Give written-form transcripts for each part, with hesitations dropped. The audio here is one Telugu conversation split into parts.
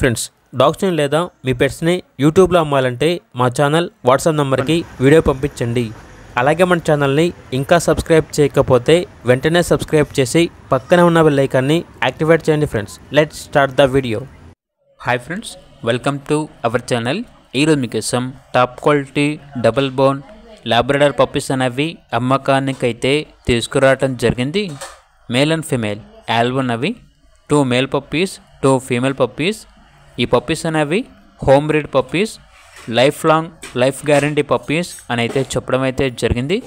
ఫ్రెండ్స్, డాగ్స్ని లేదా మీ పెట్స్ని యూట్యూబ్లో అమ్మాలంటే మా ఛానల్ వాట్సాప్ నెంబర్కి వీడియో పంపించండి. అలాగే మన ఛానల్ని ఇంకా సబ్స్క్రైబ్ చేయకపోతే వెంటనే సబ్స్క్రైబ్ చేసి పక్కనే ఉన్న బెల్ ఐకాన్ని యాక్టివేట్ చేయండి. Friends, let's start the video. Hi friends, welcome to our channel. ఈరోజు మీకోసం top quality double bone Labrador puppies అనేవి అమ్మకానికైతే తీసుకురావడం జరిగింది. మేల్ అండ్ ఫీమేల్ ఆల్బన్ అవి 2 మేల్ పప్పీస్ 2 ఫీమేల్ పప్పీస్. ఈ పప్పీస్ అనేవి home breed puppies, life long life guarantee puppies అని అయితే చెప్పడం అయితే జరిగింది.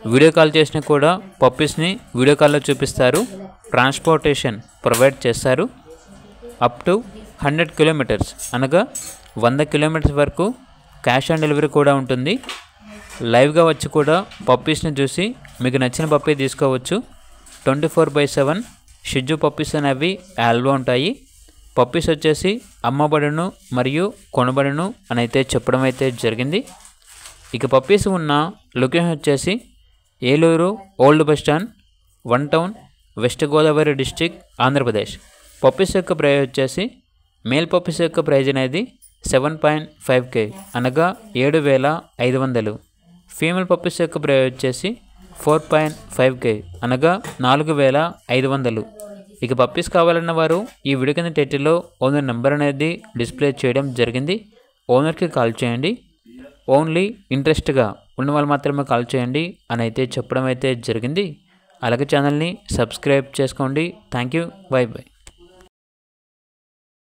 వీడియో కాల్ చేసినా కూడా పప్పీస్ని వీడియో కాల్లో చూపిస్తారు. ట్రాన్స్పోర్టేషన్ ప్రొవైడ్ చేస్తారు. అప్ టు 100 కిలోమీటర్స్ అనగా 100 కిలోమీటర్స్ వరకు క్యాష్ ఆన్ డెలివరీ కూడా ఉంటుంది. లైవ్గా వచ్చి కూడా పప్పీస్ని చూసి మీకు నచ్చిన పప్పీ తీసుకోవచ్చు. 24/7 షిజ్జు పప్పీస్ అనేవి ఆల్బో ఉంటాయి. పప్పీస్ వచ్చేసి అమ్మబడును మరియు కొనబడును అని అయితే చెప్పడం అయితే జరిగింది. ఇక పప్పీస్ ఉన్న లొకేషన్ వచ్చేసి Eluru old bus stand, 1 town, west Godavari district, Andhra Pradesh. Puppies యొక్క ప్రైస్ వచ్చేసి మేల్ పప్పీస్ యొక్క ప్రైజ్ అనేది 7.5K అనగా 7,500. ఫీమేల్ పప్పీస్ యొక్క ప్రైస్ వచ్చేసి 4.5K అనగా 4,500. ఇక పప్పీస్ కావాలన్న వారు ఈ వీడియో కింద టైటిల్లో ఓనర్ నెంబర్ అనేది డిస్ప్లే చేయడం జరిగింది. ఓనర్కి కాల్ చేయండి. ఓన్లీ ఇంట్రెస్ట్గా ఉన్న వాళ్ళు మాత్రమే కాల్ చేయండి అని అయితే చెప్పడం అయితే జరిగింది. అలాగే ఛానల్ని సబ్స్క్రైబ్ చేసుకోండి. Thank you. By by.